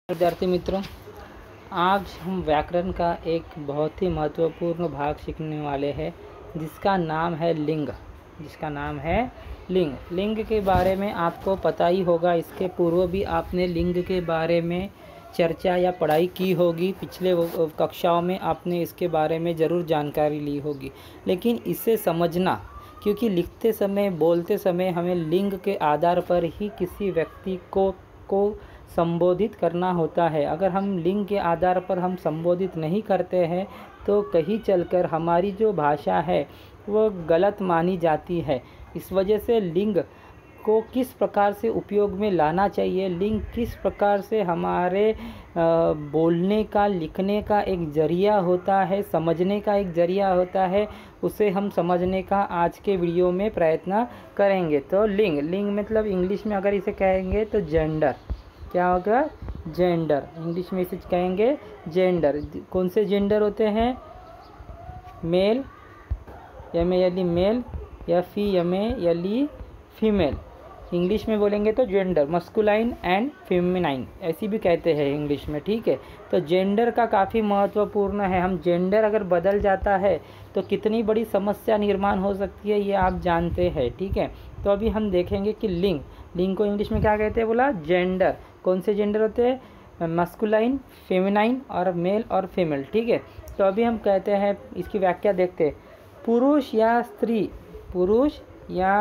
विद्यार्थी मित्रों, आज हम व्याकरण का एक बहुत ही महत्वपूर्ण भाग सीखने वाले हैं जिसका नाम है लिंग। लिंग के बारे में आपको पता ही होगा। इसके पूर्व भी आपने लिंग के बारे में चर्चा या पढ़ाई की होगी। पिछले कक्षाओं में आपने इसके बारे में ज़रूर जानकारी ली होगी। लेकिन इसे समझना, क्योंकि लिखते समय बोलते समय हमें लिंग के आधार पर ही किसी व्यक्ति को संबोधित करना होता है। अगर हम लिंग के आधार पर हम संबोधित नहीं करते हैं तो कहीं चलकर हमारी जो भाषा है वो गलत मानी जाती है। इस वजह से लिंग को किस प्रकार से उपयोग में लाना चाहिए, लिंग किस प्रकार से हमारे बोलने का, लिखने का एक जरिया होता है, समझने का एक जरिया होता है, उसे हम समझने का आज के वीडियो में प्रयत्न करेंगे। तो लिंग मतलब इंग्लिश में अगर इसे कहेंगे तो जेंडर। क्या होगा? जेंडर। इंग्लिश में इसे कहेंगे जेंडर। कौन से जेंडर होते हैं? मेल, एम-ए-एल-ई मेल, या एम-ए-एल-ई फीमेल। इंग्लिश में बोलेंगे तो जेंडर, मस्कुलाइन एंड फेमिनाइन ऐसी भी कहते हैं इंग्लिश में। ठीक है, तो जेंडर का काफ़ी महत्वपूर्ण है। हम जेंडर अगर बदल जाता है तो कितनी बड़ी समस्या निर्माण हो सकती है, ये आप जानते हैं। ठीक है, तो अभी हम देखेंगे कि लिंग को इंग्लिश में क्या कहते हैं, बोला जेंडर। कौन से जेंडर होते हैं? मस्कुलाइन, फेमिनाइन और मेल और फीमेल। ठीक है, तो अभी हम कहते हैं, इसकी व्याख्या देखते हैं। पुरुष या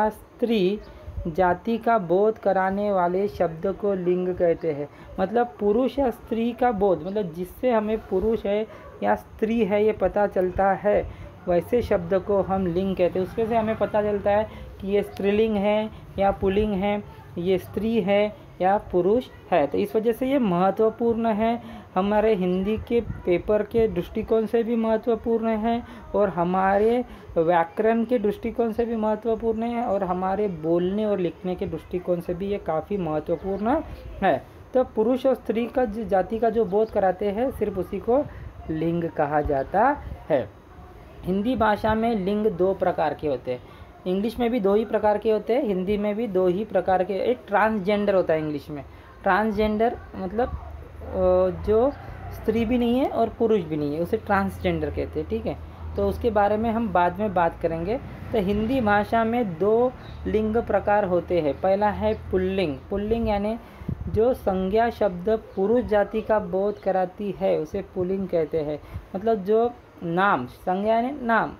स्त्री जाति का बोध कराने वाले शब्द को लिंग कहते हैं। मतलब पुरुष या स्त्री का बोध, मतलब जिससे हमें पुरुष है या स्त्री है ये पता चलता है, वैसे शब्द को हम लिंग कहते हैं। उसमें से हमें पता चलता है कि ये स्त्रीलिंग है या पुल्लिंग है, ये स्त्री है या पुरुष है। तो इस वजह से ये महत्वपूर्ण है। हमारे हिंदी के पेपर के दृष्टिकोण से भी महत्वपूर्ण है, और हमारे व्याकरण के दृष्टिकोण से भी महत्वपूर्ण है, और हमारे बोलने और लिखने के दृष्टिकोण से भी ये काफ़ी महत्वपूर्ण है। तो पुरुष और स्त्री का जाति का जो बोध कराते हैं, सिर्फ उसी को लिंग कहा जाता है। हिंदी भाषा में लिंग दो प्रकार के होते हैं। इंग्लिश में भी दो ही प्रकार के होते हैं, हिंदी में भी दो ही प्रकार के। एक ट्रांसजेंडर होता है इंग्लिश में। ट्रांसजेंडर मतलब जो स्त्री भी नहीं है और पुरुष भी नहीं है, उसे ट्रांसजेंडर कहते हैं। ठीक है, तो उसके बारे में हम बाद में बात करेंगे। तो हिंदी भाषा में दो लिंग प्रकार होते हैं। पहला है पुल्लिंग यानी जो संज्ञा शब्द पुरुष जाति का बोध कराती है उसे पुल्लिंग कहते हैं। मतलब जो नाम, संज्ञा यानी नाम,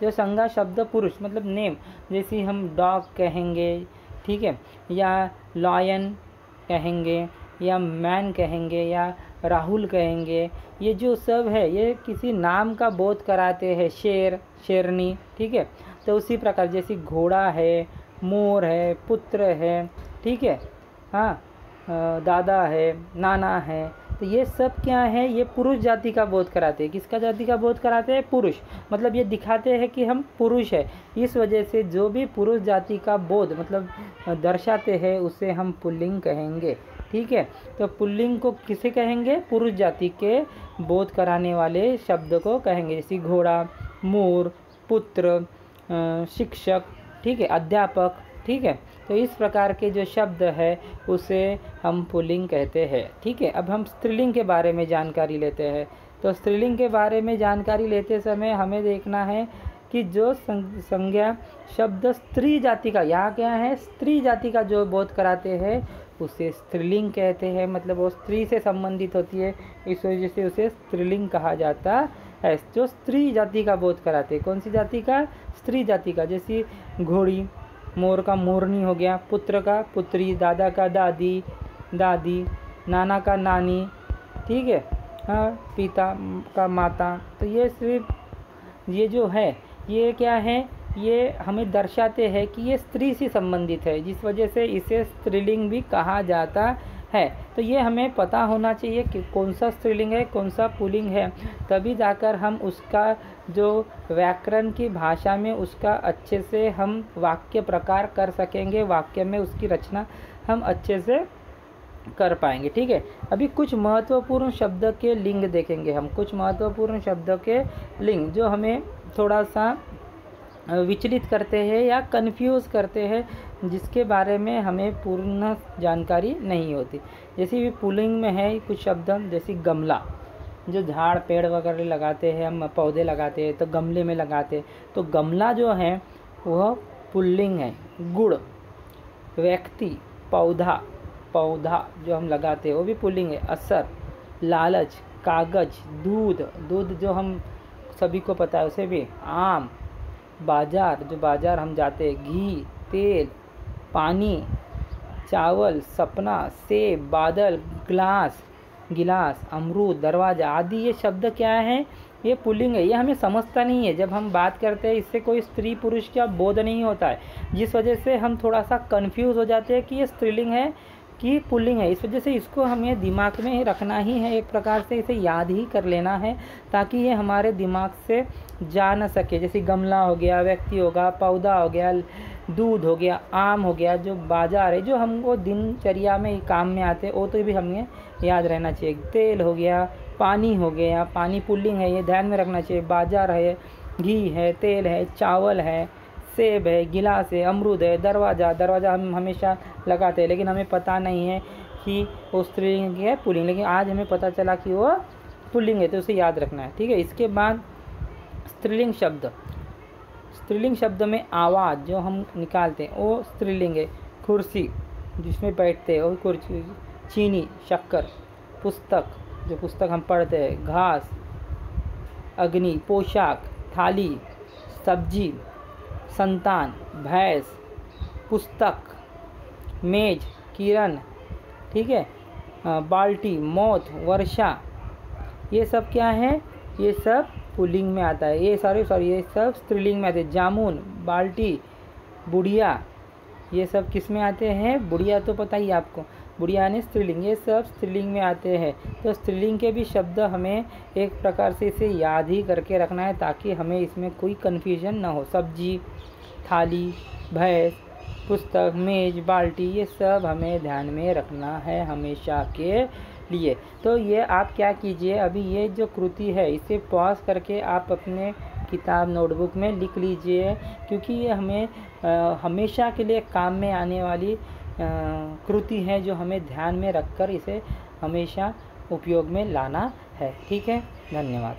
जो संज्ञा शब्द पुरुष मतलब नेम, जैसे हम डॉग कहेंगे, ठीक है, या लॉयन कहेंगे, या मैन कहेंगे, या राहुल कहेंगे, ये जो सब है ये किसी नाम का बोध कराते हैं। शेर, शेरनी। ठीक है, तो उसी प्रकार जैसे घोड़ा है, मोर है, पुत्र है, ठीक है, हाँ, दादा है, नाना है, तो ये सब क्या है, ये पुरुष जाति का बोध कराते हैं। किसका जाति का बोध कराते हैं? पुरुष। मतलब ये दिखाते हैं कि हम पुरुष है। इस वजह से जो भी पुरुष जाति का बोध मतलब दर्शाते हैं उसे हम पुल्लिंग कहेंगे। ठीक है, तो पुल्लिंग को किसे कहेंगे? पुरुष जाति के बोध कराने वाले शब्द को कहेंगे, जैसे घोड़ा, मोर, पुत्र, शिक्षक, ठीक है, अध्यापक। ठीक है, तो इस प्रकार के जो शब्द है उसे हम पुल्लिंग कहते हैं। ठीक है, अब हम स्त्रीलिंग के बारे में जानकारी लेते हैं। तो स्त्रीलिंग के बारे में जानकारी लेते समय हमें देखना है कि जो संज्ञा शब्द स्त्री जाति का, यहाँ क्या है, स्त्री जाति का जो बोध कराते हैं उसे स्त्रीलिंग कहते हैं। मतलब वो स्त्री से संबंधित होती है, इस वजह से उसे स्त्रीलिंग कहा जाता है। जो स्त्री जाति का बोध कराते हैं, कौन सी जाति का? स्त्री जाति का। जैसे घोड़ी, मोर का मोरनी हो गया, पुत्र का पुत्री, दादा का दादी, नाना का नानी, ठीक है, हाँ, पिता का माता। तो ये सिर्फ ये जो है ये क्या है, ये हमें दर्शाते हैं कि ये स्त्री से संबंधित है, जिस वजह से इसे स्त्रीलिंग भी कहा जाता है। तो ये हमें पता होना चाहिए कि कौन सा स्त्रीलिंग है, कौन सा पुल्लिंग है, तभी जाकर हम उसका जो व्याकरण की भाषा में उसका अच्छे से हम वाक्य प्रकार कर सकेंगे, वाक्य में उसकी रचना हम अच्छे से कर पाएंगे। ठीक है, अभी कुछ महत्वपूर्ण शब्द के लिंग देखेंगे हम। कुछ महत्वपूर्ण शब्द के लिंग जो हमें थोड़ा सा विचलित करते हैं या कंफ्यूज करते हैं, जिसके बारे में हमें पूर्ण जानकारी नहीं होती। जैसे भी पुल्लिंग में है कुछ शब्द, जैसे गमला, जो झाड़ पेड़ वगैरह लगाते हैं, हम पौधे लगाते हैं तो गमले में लगाते हैं, तो गमला जो है वह पुल्लिंग है। गुड़, व्यक्ति, पौधा, पौधा जो हम लगाते हैं वो भी पुल्लिंग है। असर, लालच, कागज, दूध, दूध जो हम सभी को पता है उसे भी। आम, बाजार, जो बाजार हम जाते हैं। घी, तेल, पानी, चावल, सपना, सेब, बादल, ग्लास, गिलास, अमरूद, दरवाजा आदि ये शब्द क्या है, ये पुल्लिंग है। ये हमें समझता नहीं है, जब हम बात करते हैं इससे कोई स्त्री पुरुष का बोध नहीं होता है, जिस वजह से हम थोड़ा सा कंफ्यूज हो जाते हैं कि ये स्त्रीलिंग है कि पुल्लिंग है। इस वजह से इसको हमें दिमाग में रखना ही है, एक प्रकार से इसे याद ही कर लेना है ताकि ये हमारे दिमाग से जा न सके। जैसे गमला हो गया, व्यक्ति होगा, पौधा हो गया, दूध हो गया, आम हो गया, जो बाजार है जो हमको दिनचर्या में काम में आते हैं वो तो भी हमें याद रहना चाहिए। तेल हो गया, पानी हो गया, पानी पुल्लिंग है, ये ध्यान में रखना चाहिए। बाजार है, घी है, तेल है, चावल है, सेब है, गिलास है, अमरूद है, दरवाज़ा, दरवाज़ा हम हमेशा लगाते हैं लेकिन हमें पता नहीं है कि वो स्त्रीलिंग है पुल्लिंग, लेकिन आज हमें पता चला कि वो पुल्लिंग है तो उसे याद रखना है, ठीक है। इसके बाद स्त्रीलिंग शब्द, स्त्रीलिंग शब्द में आवाज़ जो हम निकालते हैं वो स्त्रीलिंग है। कुर्सी जिसमें बैठते हैं वो कुर्सी। चीनी, शक्कर। पुस्तक, जो पुस्तक हम पढ़ते हैं। घास, अग्नि, पोशाक, थाली, सब्जी, संतान, भैंस, पुस्तक, मेज, किरण, ठीक है। बाल्टी, मौत, वर्षा, ये सब क्या है, ये सब पुल्लिंग में आता है। ये ये सब स्त्रीलिंग में आते हैं। जामुन, बाल्टी, बुढ़िया, ये सब किस में आते हैं, बुढ़िया तो पता ही आपको, बुढ़िया यानी स्त्रीलिंग, ये सब स्त्रीलिंग में आते हैं। तो स्त्रीलिंग के भी शब्द हमें एक प्रकार से इसे याद ही करके रखना है ताकि हमें इसमें कोई कन्फ्यूजन ना हो। सब्जी, थाली, भैंस, पुस्तक, मेज, बाल्टी, ये सब हमें ध्यान में रखना है हमेशा के लिए। तो ये आप क्या कीजिए, अभी ये जो कृति है इसे पॉज करके आप अपने किताब नोटबुक में लिख लीजिए, क्योंकि ये हमें हमेशा के लिए काम में आने वाली कृति है जो हमें ध्यान में रखकर इसे हमेशा उपयोग में लाना है, ठीक है। धन्यवाद।